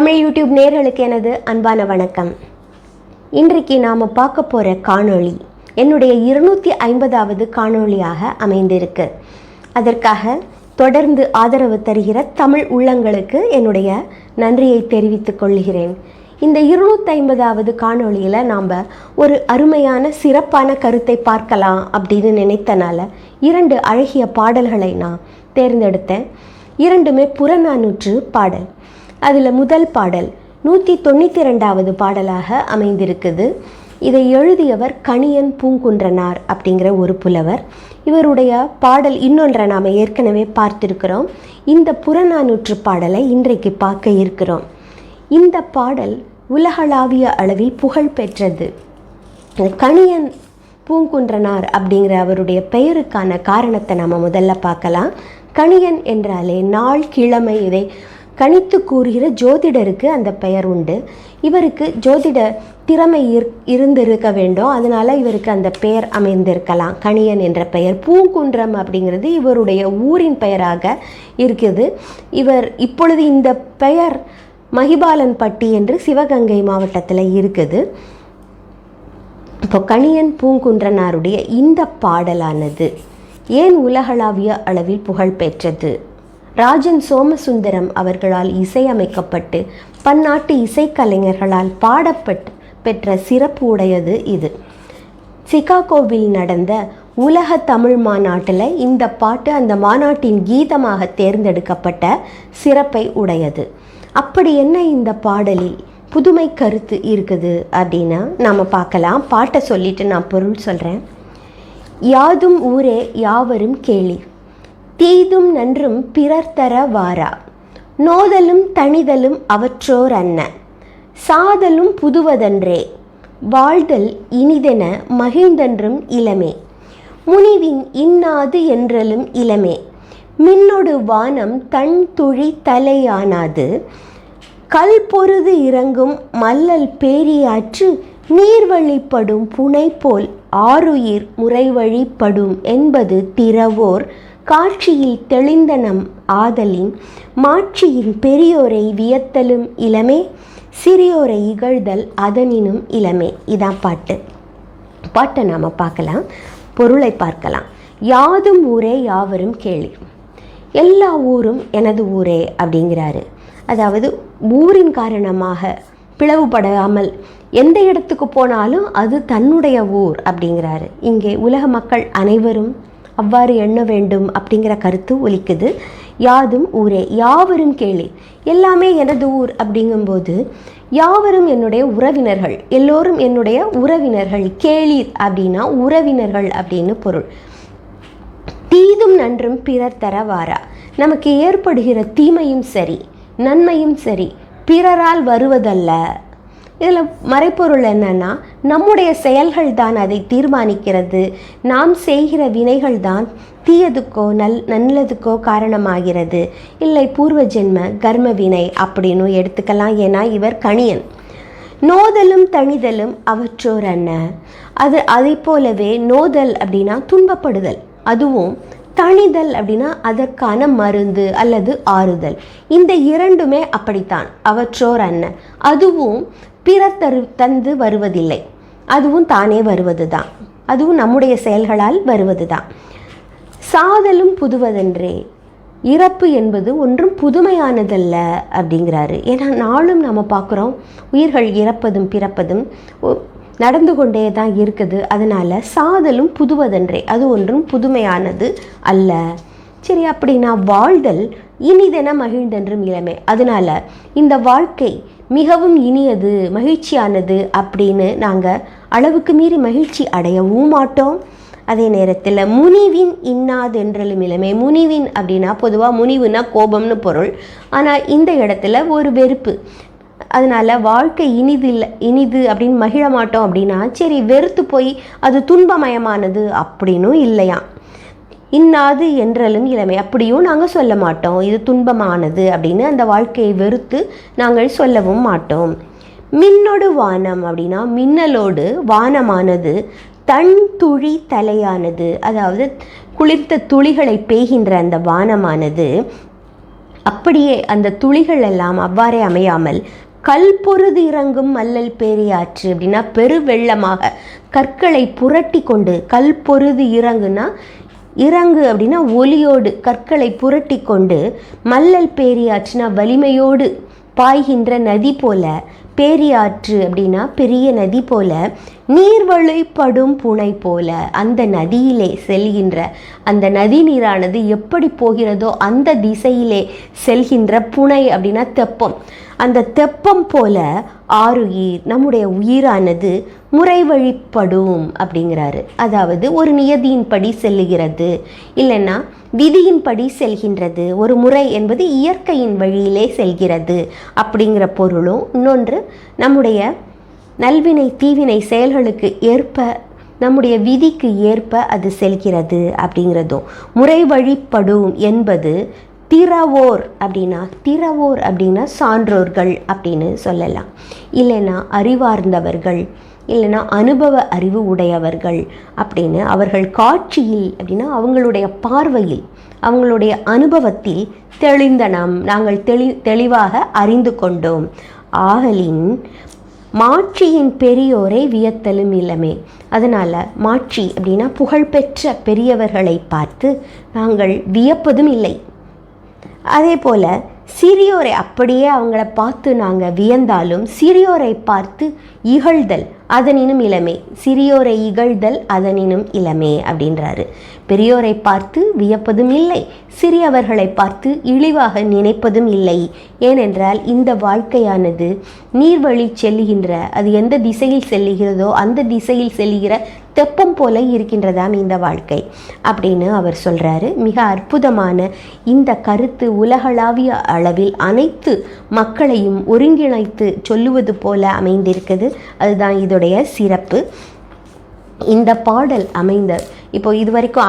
Tamil YouTube நேயர்களுக்கு எனது அன்பான வணக்கம். இன்றைக்கு நாம் பார்க்க போகிற காணொளி என்னுடைய 250வது காணொளியாக அமைந்திருக்கு. அதற்காக தொடர்ந்து ஆதரவு தருகிற தமிழ் உள்ளங்களுக்கு என்னுடைய நன்றியை தெரிவித்துக் கொள்கிறேன். இந்த 250வது காணொளியில் நாம் ஒரு அருமையான சிறப்பான கருத்தை பார்க்கலாம் அப்படின்னு நினைத்தனால 2 அழகிய பாடல்களை நான் தேர்ந்தெடுத்தேன். இரண்டுமே புறநானூற்று பாடல். அதில் முதல் பாடல் 192வது பாடலாக அமைந்திருக்குது. இதை எழுதியவர் கணியன் பூங்குன்றனார் அப்படிங்கிற ஒரு புலவர். இவருடைய பாடல் இன்னொன்றை நாம் ஏற்கனவே பார்த்துருக்கிறோம். இந்த புறநானூற்று பாடலை இன்றைக்கு பார்க்க இருக்கிறோம். இந்த பாடல் உலகளாவிய அளவில் புகழ் பெற்றது. கணியன் பூங்குன்றனார் அப்படிங்கிற அவருடைய பெயருக்கான காரணத்தை நாம் முதல்ல பார்க்கலாம். கணியன் என்றாலே நாள் கிழமை இதை கணித்து கூறுகிற ஜோதிடருக்கு அந்த பெயர் உண்டு. இவருக்கு ஜோதிட திறமை இருந்திருக்க வேண்டும். அதனால் இவருக்கு அந்த பெயர் அமைந்திருக்கலாம், கணியன் என்ற பெயர். பூங்குன்றம் அப்படிங்கிறது இவருடைய ஊரின் பெயராக இருக்குது. இவர் இப்பொழுது இந்த பெயர் மகிபாலன்பட்டி என்று சிவகங்கை மாவட்டத்தில் இருக்குது. இப்போ கணியன் பூங்குன்றனாருடைய இந்த பாடலானது ஏன் உலகளாவிய அளவில் புகழ் பெற்றது? ராஜன் சோமசுந்தரம் அவர்களால் இசையமைக்கப்பட்டு பன்னாட்டு இசைக்கலைஞர்களால் பெற்ற சிறப்பு உடையது இது. சிகாகோவில் நடந்த உலக தமிழ் மாநாட்டில் இந்த பாட்டு அந்த மாநாட்டின் கீதமாக தேர்ந்தெடுக்கப்பட்ட சிறப்பை உடையது. அப்படி என்ன இந்த பாடலில் புதுமை கருத்து இருக்குது அப்படின்னா நாம் பார்க்கலாம். பாட்டை சொல்லிட்டு நான் பொருள் சொல்கிறேன். யாதும் ஊரே யாவரும் கேளீர், தீதும் நன்றும் பிறர் தர வாரா, நோதலும் தணிதலும் அவற்றோர் அன்ன, சாதலும் புதுவதன்றே, வாழ்தல் இனிதென மகிழ்ந்தன்றும் இளமே, முனிவின் இன்னாது என்றலும் இளமே, மின்னொடு வானம் தன் துழி தலையானாது, கல் பொருது இறங்கும் மல்லல் பேரியாற்று நீர்வழிப்படும் புனை போல் ஆருயிர் முறைவழிப்படும் என்பது திறவோர் காட்சியில் தெளிந்தனம் ஆதலின், மாட்சியின் பெரியோரை வியத்தலும் இளமே, சிறியோரை இகழ்தல் அதனினும் இளமே. இதான் பாட்டை நாம் பார்க்கலாம், பொருளை பார்க்கலாம். யாதும் ஊரே யாவரும் கேளீர். எல்லா ஊரும் எனது ஊரே அப்படிங்கிறாரு. அதாவது ஊரின் காரணமாக பிளவுபடாமல் எந்த இடத்துக்கு போனாலும் அது தன்னுடைய ஊர் அப்படிங்கிறாரு. இங்கே உலக மக்கள் அனைவரும் அவ்வாறு எண்ண வேண்டும் அப்படிங்கிற கருத்து ஒலிக்குது. யாதும் ஊரே யாவரும் கேளீர், எல்லாமே எனது ஊர் அப்படிங்கும்போது யாவரும் என்னுடைய உறவினர்கள், எல்லோரும் என்னுடைய உறவினர்கள். கேளீர் அப்படின்னா உறவினர்கள் அப்படின்னு பொருள். தீதும் நன்றும் பிறர் தர வாரா, நமக்கு ஏற்படுகிற தீமையும் சரி நன்மையும் சரி பிறரால் வருவதல்ல. இதில் மறைப்பொருள் என்னன்னா, நம்முடைய செயல்கள் தான் அதை தீர்மானிக்கிறது. நாம் செய்கிற வினைகள் தான் தீயதுக்கோ நல்லதுக்கோ காரணமாகிறது. இல்லை பூர்வ ஜென்ம கர்ம வினை அப்படின்னு எடுத்துக்கலாம். ஏன்னா இவர் கணியன். நோதலும் தணிதலும் அவற்றோர் அன்ன, அதை போலவே நோதல் அப்படின்னா துன்பப்படுதல், அதுவும் தணிதல் அப்படின்னா அதற்கான மருந்து அல்லது ஆறுதல். இந்த இரண்டுமே அப்படித்தான். அவற்றோர் அன்ன, அதுவும் பிறர் தந்து வருவதில்லை, அதுவும் தானே வருவது தான், அதுவும் நம்முடைய செயல்களால் வருவது தான். சாதலும் புதுவதென்றே, இறப்பு என்பது ஒன்றும் புதுமையானதல்ல அப்படிங்கிறாரு. ஏன்னா நாளும் நம்ம பார்க்குறோம், உயிர்கள் இறப்பதும் பிறப்பதும் நடந்து கொண்டே தான் இருக்குது. அதனால் சாதலும் புதுவதன்றே, அது ஒன்றும் புதுமையானது அல்ல. சரி, அப்படின்னா வாழ்தல் இனிதென மகிழ்ந்தென்றும் இளமே, அதனால் இந்த வாழ்க்கை மிகவும் இனியது மகிழ்ச்சியானது அப்படின்னு நாங்கள் அளவுக்கு மீறி மகிழ்ச்சி அடையவும் மாட்டோம். அதே நேரத்தில் முனிவின் இன்னாது என்றலும் இளமே, முனிவின் அப்படின்னா பொதுவாக முனிவுனா கோபம்னு பொருள். ஆனால் இந்த இடத்துல ஒரு வெறுப்பு. அதனால் வாழ்க்கை இனிது அப்படின்னு மகிழ மாட்டோம் அப்படின்னா சரி வெறுத்து போய் அது துன்பமயமானது அப்படின்னும் இல்லையா. இன்னாது என்றலும் இளமை அப்படியும் நாங்கள் சொல்ல மாட்டோம், இது துன்பமானது அப்படின்னு அந்த வாழ்க்கையை வெறுத்து நாங்கள் சொல்லவும் மாட்டோம். மின்னொடு வானம் அப்படின்னா மின்னலோடு வானமானது தன் துழி தலையானது, அதாவது குளிர்த்த துளிகளை பெய்கின்ற அந்த வானமானது அப்படியே அந்த துளிகள் எல்லாம் அவ்வாறே அமையாமல் கல் பொருது இறங்கும் மல்லல் பேரியாற்று அப்படின்னா பெருவெள்ளமாக கற்களை புரட்டி கொண்டு, கல் பொருது இறங்குனா இறங்கு அப்படின்னா ஒலியோடு கற்களை புரட்டி கொண்டு, மல்லல் பேரியாற்றுனா வலிமையோடு பாய்கின்ற நதி போல, பேரியாற்று அப்படின்னா பெரிய நதி போல, நீர்வழிப்படும் புனை போல அந்த நதியிலே செல்கின்ற அந்த நதி நீரானது எப்படி போகிறதோ அந்த திசையிலே செல்கின்ற புனை அப்படின்னா தெப்பம், அந்த தெப்பம் போல ஆருயிர் நம்முடைய உயிரானது முறை வழிப்படும் அப்படிங்கிறாரு. அதாவது ஒரு நியதியின்படி செல்லுகிறது, இல்லைன்னா விதியின்படி செல்கின்றது. ஒரு முறை என்பது இயற்கையின் வழியிலே செல்கிறது அப்படிங்கிற பொருளும், இன்னொன்று நம்முடைய நல்வினை தீவினை செயல்களுக்கு ஏற்ப, நம்முடைய விதிக்கு ஏற்ப அது செல்கிறது அப்படிங்கிறதும். முறை வழிப்படும் என்பது திறவோர் அப்படின்னா சான்றோர்கள் அப்படின்னு சொல்லலாம், இல்லைன்னா அறிவார்ந்தவர்கள், இல்லைன்னா அனுபவ அறிவு உடையவர்கள் அப்படின்னு. அவர்கள் காட்சியில் அப்படின்னா அவங்களுடைய பார்வையில், அவங்களுடைய அனுபவத்தில் தெளிந்த நாங்கள் தெளிவாக அறிந்து கொண்டோம். ஆகலின் மாட்சியின் பெரியோரை வியத்தலும் இளமே. அதனால் மாட்சி அப்படின்னா புகழ்பெற்ற பெரியவர்களை பார்த்து நாங்கள் வியப்பதும் இல்லை. அதே போல் சிறியோரை அப்படியே அவங்கள பார்த்து நாங்கள் வியந்தாலும் சிறியோரை பார்த்து இகழ்தல் அதனினும் இளமே. சிறியோரை இகழ்தல் அதனினும் இளமே அப்படின்றாரு. பெரியோரை பார்த்து வியப்பதும் இல்லை, சிறியவர்களை பார்த்து இழிவாக நினைப்பதும் இல்லை. ஏனென்றால் இந்த வாழ்க்கையானது நீர்வழி செல்லுகின்ற, அது எந்த திசையில் செல்லுகிறதோ அந்த திசையில் செல்லுகிற தெப்பம் போல இருக்கின்றதாம் இந்த வாழ்க்கை அப்படின்னு அவர் சொல்கிறாரு. மிக அற்புதமான இந்த கருத்து உலகளாவிய அளவில் அனைத்து மக்களையும் ஒருங்கிணைத்து சொல்லுவது போல அமைந்திருக்குது. அதுதான் இதோடைய சிறப்பு. இந்த பாடல் அமைந்த இப்போ இது வரைக்கும்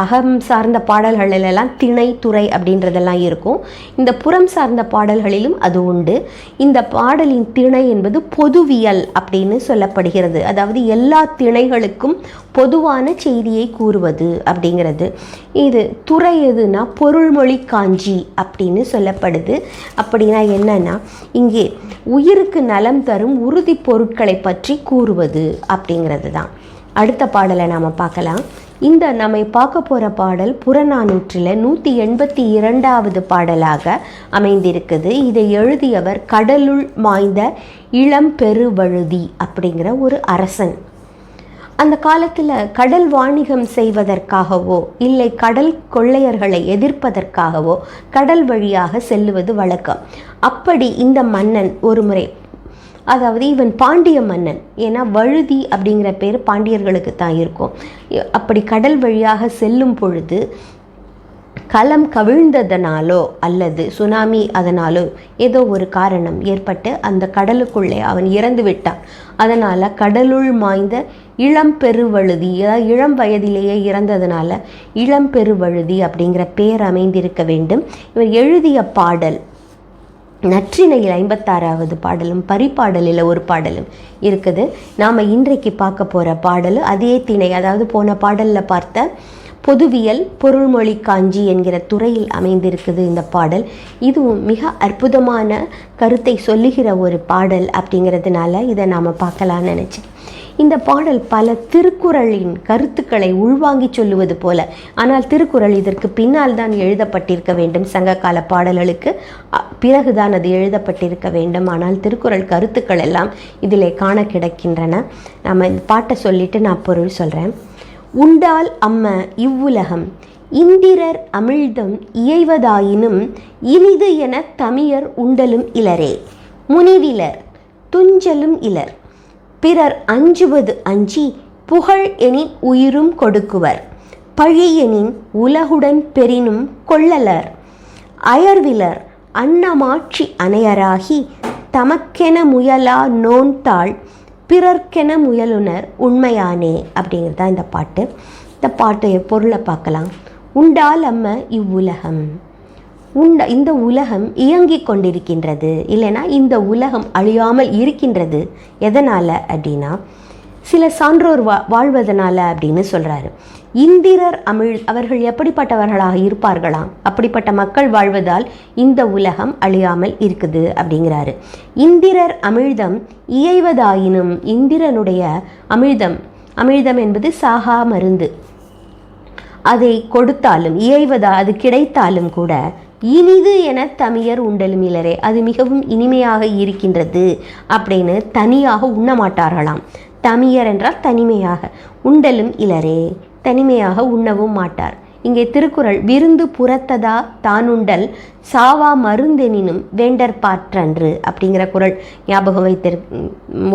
அகம் சார்ந்த பாடல்களெல்லாம் திணை துறை அப்படின்றதெல்லாம் இருக்கும். இந்த புறம் சார்ந்த பாடல்களிலும் அது உண்டு. இந்த பாடலின் திணை என்பது பொதுவியல் அப்படின்னு சொல்லப்படுகிறது. அதாவது எல்லா திணைகளுக்கும் பொதுவான செய்தியை கூறுவது அப்படிங்கிறது. இது துறை எதுனா பொருள்மொழி காஞ்சி அப்படின்னு சொல்லப்படுது. அப்படின்னா என்னன்னா, இங்கே உயிருக்கு நலம் தரும் உறுதி பொருட்களை பற்றி கூறுவது அப்படிங்கிறது தான். அடுத்த பாடலை நாம் பார்க்கலாம். இந்த நம்ம பார்க்க போகிற பாடல் புறநானூற்றில் 182வது பாடலாக அமைந்திருக்குது. இதை எழுதியவர் கடலுள் மாய்ந்த இளம்பெருவழுதி அப்படிங்கிற ஒரு அரசன். அந்த காலத்தில் கடல் வாணிகம் செய்வதற்காகவோ இல்லை கடல் கொள்ளையர்களை எதிர்ப்பதற்காகவோ கடல் வழியாக செல்லுவது வழக்கம். அப்படி இந்த மன்னன் ஒரு முறை, அதாவது இவன் பாண்டிய மன்னன், ஏன்னா வழுதி அப்படிங்கிற பேர் பாண்டியர்களுக்கு தான் இருக்கும். அப்படி கடல் வழியாக செல்லும் பொழுது களம் கவிழ்ந்ததனாலோ அல்லது சுனாமி அதனாலோ ஏதோ ஒரு காரணம் ஏற்பட்டு அந்த கடலுக்குள்ளே அவன் இறந்து விட்டான். அதனால் கடலுள் மாய்ந்த இளம்பெருவழுதி, அதாவது இளம் வயதிலேயே இறந்ததுனால இளம்பெருவழுதி அப்படிங்கிற பேர் அமைந்திருக்க வேண்டும். இவர் எழுதிய பாடல் நற்றிணையில் 56வது பாடலும் பரிபாடலில் ஒரு பாடலும் இருக்குது. நாம் இன்றைக்கு பார்க்க போகிற பாடல் அதே திணை, அதாவது போன பாடலில் பார்த்த பொதுவியல் பொருள்மொழி காஞ்சி என்கிற துறையில் அமைந்திருக்குது இந்த பாடல். இதுவும் மிக அற்புதமான கருத்தை சொல்லுகிற ஒரு பாடல் அப்படிங்கிறதுனால இதை நாம் பார்க்கலான்னு நினச்சேன். இந்த பாடல் பல திருக்குறளின் கருத்துக்களை உள்வாங்கி சொல்லுவது போல, ஆனால் திருக்குறள் இதற்கு பின்னால் தான் எழுதப்பட்டிருக்க வேண்டும். சங்ககால பாடல்களுக்கு பிறகுதான் அது எழுதப்பட்டிருக்க வேண்டும். ஆனால் திருக்குறள் கருத்துக்கள் எல்லாம் இதிலே காண கிடக்கின்றன. நம்ம இந்த பாட்டை சொல்லிட்டு நான் பொருள் சொல்கிறேன். உண்டால் அம்ம இவ்வுலகம் இந்திரர் அமிழ்தம் இயைவதாயினும் இனிது என தமியர் உண்டலும் இலரே. முனிவிலர் துஞ்சலும் இலர் பிறர் அஞ்சுவது அஞ்சி புகழ் எனின் உயிரும் கொடுக்குவர் பழியெனின் உலகுடன் பெரினும் கொள்ளலர் அயர்விலர் அன்னமாட்சி அணையராகி தமக்கென முயலா நோன்தாள் பிறர்க்கென முயலுனர் உண்மையானே அப்படிங்கிறது தான் இந்த பாட்டு. இந்த பாட்டு பொருளை பார்க்கலாம். உண்டால் அம்ம இவ்வுலகம், இந்த உலகம் இயங்கிக் கொண்டிருக்கின்றது, இல்லைன்னா இந்த உலகம் அழியாமல் இருக்கின்றது. எதனால் அப்படின்னா சில சான்றோர் வாழ்வதனால அப்படின்னு சொல்கிறாரு. இந்திரர் அவர்கள் எப்படிப்பட்டவர்களாக இருப்பார்களாம்? அப்படிப்பட்ட மக்கள் வாழ்வதால் இந்த உலகம் அழியாமல் இருக்குது அப்படிங்கிறாரு. இந்திரர் அமிழ்தம் இயைவதாயினும், இந்திரனுடைய அமிழ்தம் என்பது சாகா மருந்து, அதை கொடுத்தாலும் இயைவதா அது கிடைத்தாலும் கூட இனிது என தமியர் உண்டலும் இலரே, அது மிகவும் இனிமையாக இருக்கின்றது அப்படின்னு தனியாக உண்ணமாட்டார்களாம். தமியர் என்றால் தனிமையாக, உண்டலும் இலரே தனிமையாக உண்ணவும் மாட்டார். இங்கே திருக்குறள் விருந்து புறத்ததா தானுண்டல் சாவா மருந்தெனினும் வேண்டற் பாற்றன்று அப்படிங்கிற குறள்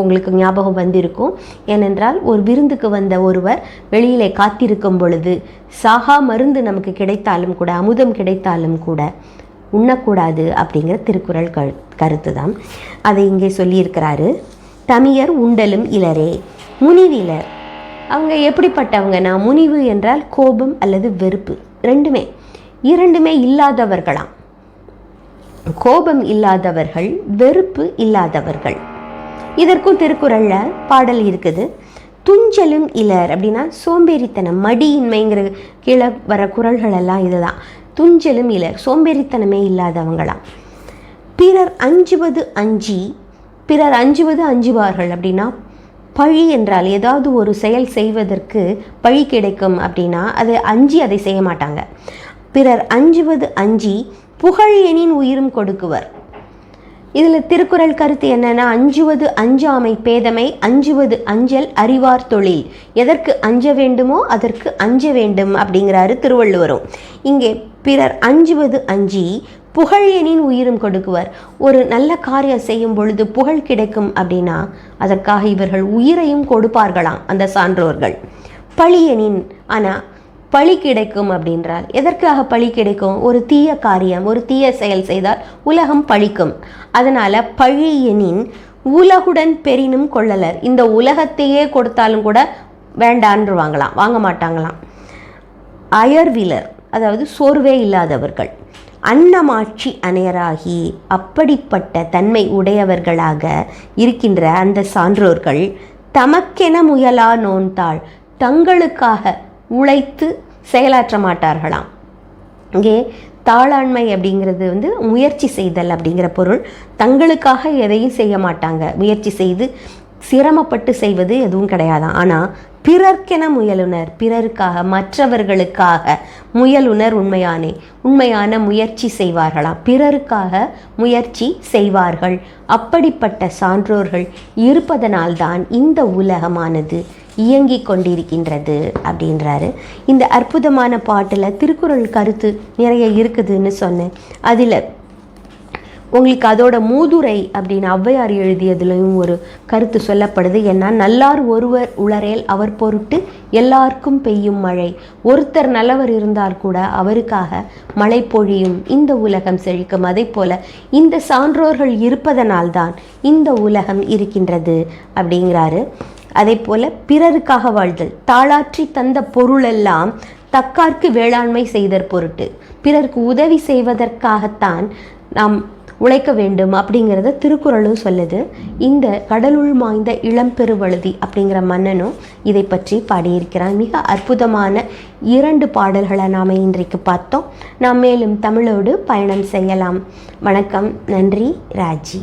உங்களுக்கு ஞாபகம் வந்திருக்கும். ஏனென்றால் ஒரு விருந்துக்கு வந்த ஒருவர் வெளியிலே காத்திருக்கும் பொழுது சாகா மருந்து நமக்கு கிடைத்தாலும் கூட, அமுதம் கிடைத்தாலும் கூட உண்ணக்கூடாது அப்படிங்கிற திருக்குறள் கருத்து தான். அதை இங்கே சொல்லியிருக்கிறாரு. தமியர் உண்டலும் இலரே, முனிவிலர் அவங்க எப்படிப்பட்டவங்கன்னா, முனிவு என்றால் கோபம் அல்லது வெறுப்பு, இரண்டுமே இல்லாதவர்களாம். கோபம் இல்லாதவர்கள், வெறுப்பு இல்லாதவர்கள். இதற்கும் திருக்குறள்ல பாடல் இருக்குது. துஞ்சலும் இலர் அப்படின்னா சோம்பேறித்தனம், மடியின்மைங்கிற கீழே வர குறள்கள் எல்லாம் இதுதான். துஞ்சலும் இலர் சோம்பேறித்தனமே இல்லாதவங்களாம். பிறர் அஞ்சுவது அஞ்சுவார்கள் அப்படின்னா, பழி என்றால் ஏதாவது ஒரு செயல் செய்வதற்கு பழி கிடைக்கும் அப்படின்னா அதை செய்ய மாட்டாங்க. பிறர் அஞ்சி புகழ் எனின் உயிரும் கொடுக்குவர். இதில் திருக்குறள் கருத்து என்னன்னா, அஞ்சுவது அஞ்சாமை பேதமை, அஞ்சுவது அஞ்சல் அறிவார் தொழில். எதற்கு அஞ்ச வேண்டுமோ அதற்கு அஞ்ச வேண்டும் அப்படிங்கிறாரு திருவள்ளுவரும். இங்கே பிறர் அஞ்சி புகழ் எனின் உயிரும் கொடுக்குவர். ஒரு நல்ல காரியம் செய்யும் பொழுது புகழ் கிடைக்கும் அப்படின்னா அதற்காக இவர்கள் உயிரையும் கொடுப்பார்களாம் அந்த சான்றோர்கள். பழி எனின், ஆனால் பழி கிடைக்கும் அப்படின்றால் எதற்காக பழி கிடைக்கும்? ஒரு தீய காரியம், ஒரு தீய செயல் செய்தால் உலகம் பழிக்கும். அதனால பழி எனின் உலகுடன் பெரினும் கொள்ளலர், இந்த உலகத்தையே கொடுத்தாலும் கூட வேண்டான்றுவாங்களாம், வாங்க மாட்டாங்களாம். அயர்விலர் அதாவது சோர்வே இல்லாதவர்கள். அன்னமாட்சி அனையராகி, அப்படிப்பட்ட தன்மை உடையவர்களாக இருக்கின்ற அந்த சான்றோர்கள் தமக்கென முயலா நோன்தாள், தங்களுக்காக உழைத்து செயலாற்ற மாட்டார்களாம். இங்கே தாளாண்மை அப்படிங்கிறது முயற்சி செய்தல் அப்படிங்கிற பொருள். தங்களுக்காக எதையும் செய்ய மாட்டாங்க, முயற்சி செய்து சிரமப்பட்டு செய்வது எதுவும் கிடையாதான். ஆனால் பிறர்க்கென முயலுனர், பிறருக்காக மற்றவர்களுக்காக முயலுனர் உண்மையான முயற்சி செய்வார்களாம், பிறருக்காக முயற்சி செய்வார்கள். அப்படிப்பட்ட சான்றோர்கள் இருப்பதனால்தான் இந்த உலகமானது இயங்கிக் கொண்டிருக்கின்றது அப்படின்றாரு. இந்த அற்புதமான பாட்டில் திருக்குறள் கருத்து நிறைய இருக்குதுன்னு சொன்னேன். அதில் உங்களுக்கு அதோட மூதுரை அப்படின்னு ஔவையார் எழுதியதுலையும் ஒரு கருத்து சொல்லப்படுது. ஏன்னா, நல்லார் ஒருவர் உளரேல் அவர் பொருட்டு எல்லாருக்கும் பெய்யும் மழை. ஒருத்தர் நல்லவர் இருந்தால் கூட அவருக்காக மழை பொழியும், இந்த உலகம் செழிக்கும். அதே போல இந்த சான்றோர்கள் இருப்பதனால்தான் இந்த உலகம் இருக்கின்றது அப்படிங்கிறாரு. அதே போல பிறருக்காக வாழ்தல், தாளாற்றி தந்த பொருளெல்லாம் தக்கார்க்கு வேளாண்மை செய்தற் பொருட்டு, பிறருக்கு உதவி செய்வதற்காகத்தான் நாம் உழைக்க வேண்டும் அப்படிங்கிறத திருக்குறளும் சொல்லுது. இந்த கடலுள் மாய்ந்த இளம்பெருவழுதி அப்படிங்கிற மன்னனும் இதை பற்றி பாடியிருக்கிறான். மிக அற்புதமான 2 பாடல்களை நாம் இன்றைக்கு பார்த்தோம். நாம் மேலும் தமிழோடு பயணம் செய்யலாம். வணக்கம், நன்றி, ராஜி.